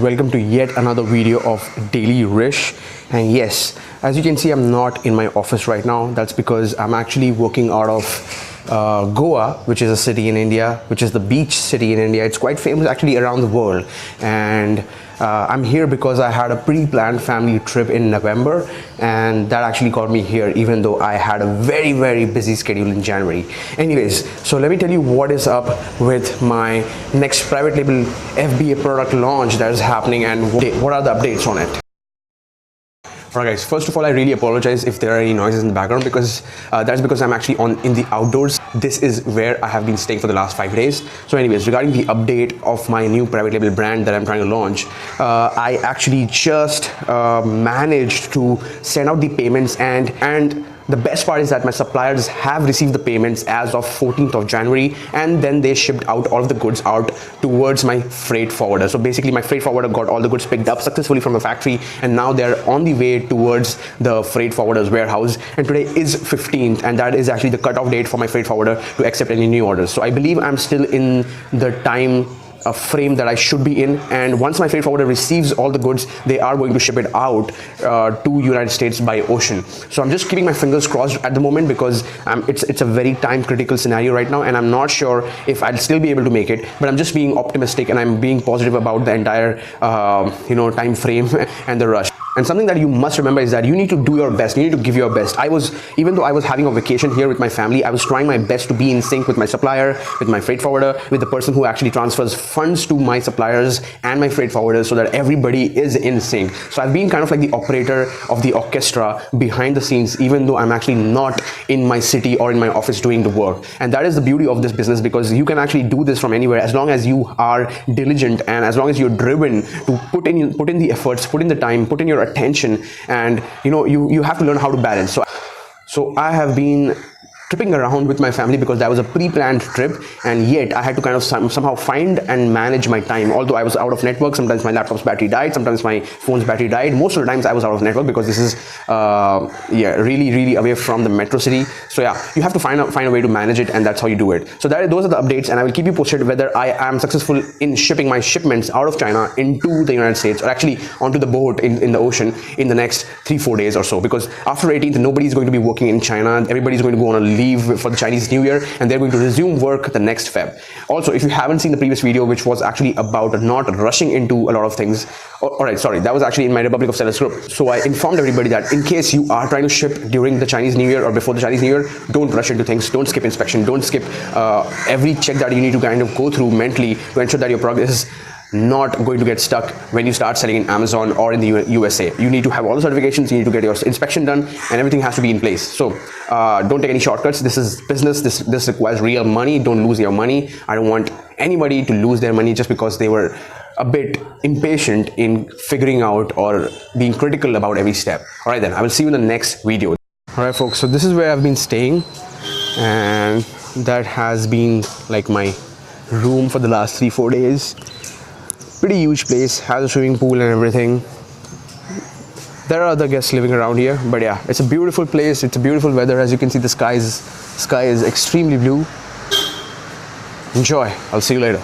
Welcome to yet another video of dailyRish. And yes, as you can see, I'm not in my office right now. That's because I'm actually working out of Goa, which is a city in India, which is the beach city in India. It's quite famous actually around the world. And I'm here because I had a pre-planned family trip in November, and that actually got me here even though I had a very busy schedule in January. Anyways, so let me tell you what is up with my next private label FBA product launch that is happening and what are the updates on it. Alright guys, first of all, I really apologize if there are any noises in the background because that's because I'm actually in the outdoors. This is where I have been staying for the last 5 days. So anyways, regarding the update of my new private label brand that I'm trying to launch, I actually just managed to send out the payments, and the best part is that my suppliers have received the payments as of 14th of January, and then they shipped out all of the goods out towards my freight forwarder. So basically my freight forwarder got all the goods picked up successfully from the factory, and now they're on the way towards the freight forwarder's warehouse. And today is 15th, and that is actually the cutoff date for my freight forwarder to accept any new orders. So I believe I'm still in the time frame that I should be in, and once my freight forwarder receives all the goods, they are going to ship it out to United States by ocean. So I'm just keeping my fingers crossed at the moment because it's a very time critical scenario right now, and I'm not sure if I'll still be able to make it, but I'm just being optimistic and I'm being positive about the entire time frame and the rush. And something that you must remember is that you need to do your best. You need to give your best. Even though I was having a vacation here with my family, I was trying my best to be in sync with my supplier, with my freight forwarder, with the person who actually transfers funds to my suppliers and my freight forwarders, so that everybody is in sync. So I've been kind of like the operator of the orchestra behind the scenes, even though I'm actually not in my city or in my office doing the work. And that is the beauty of this business, because you can actually do this from anywhere as long as you are diligent and as long as you're driven to put in the efforts, put in the time, put in your attention, and you have to learn how to balance. So I have been tripping around with my family because that was a pre-planned trip, and yet I had to kind of somehow find and manage my time. Although I was out of network, sometimes my laptop's battery died, sometimes my phone's battery died. Most of the times I was out of network because this is really away from the metro city. So yeah, you have to find a way to manage it, and that's how you do it. So those are the updates, and I will keep you posted whether I am successful in shipping my shipments out of China into the United States, or actually onto the boat in the ocean in the next 3-4 days or so, because after 18th nobody's going to be working in China. Everybody's going to go on a leave for the Chinese New Year, and they're going to resume work the next Feb. Also, if you haven't seen the previous video, which was actually about not rushing into a lot of things, alright, sorry, that was actually in my Republic of Sellers group. So I informed everybody that in case you are trying to ship during the Chinese New Year or before the Chinese New Year, don't rush into things, don't skip inspection, don't skip every check that you need to kind of go through mentally to ensure that your product is not going to get stuck when you start selling in Amazon or in the USA. You need to have all the certifications, you need to get your inspection done, and everything has to be in place. So don't take any shortcuts. This is business. This requires real money. Don't lose your money. I don't want anybody to lose their money just because they were a bit impatient in figuring out or being critical about every step. Alright then, I will see you in the next video. Alright folks, so this is where I've been staying, and that has been like my room for the last 3-4 days. Pretty huge place, has a swimming pool and everything. There are other guests living around here, but yeah, it's a beautiful place. It's a beautiful weather. As you can see, the sky is extremely blue. Enjoy. I'll see you later.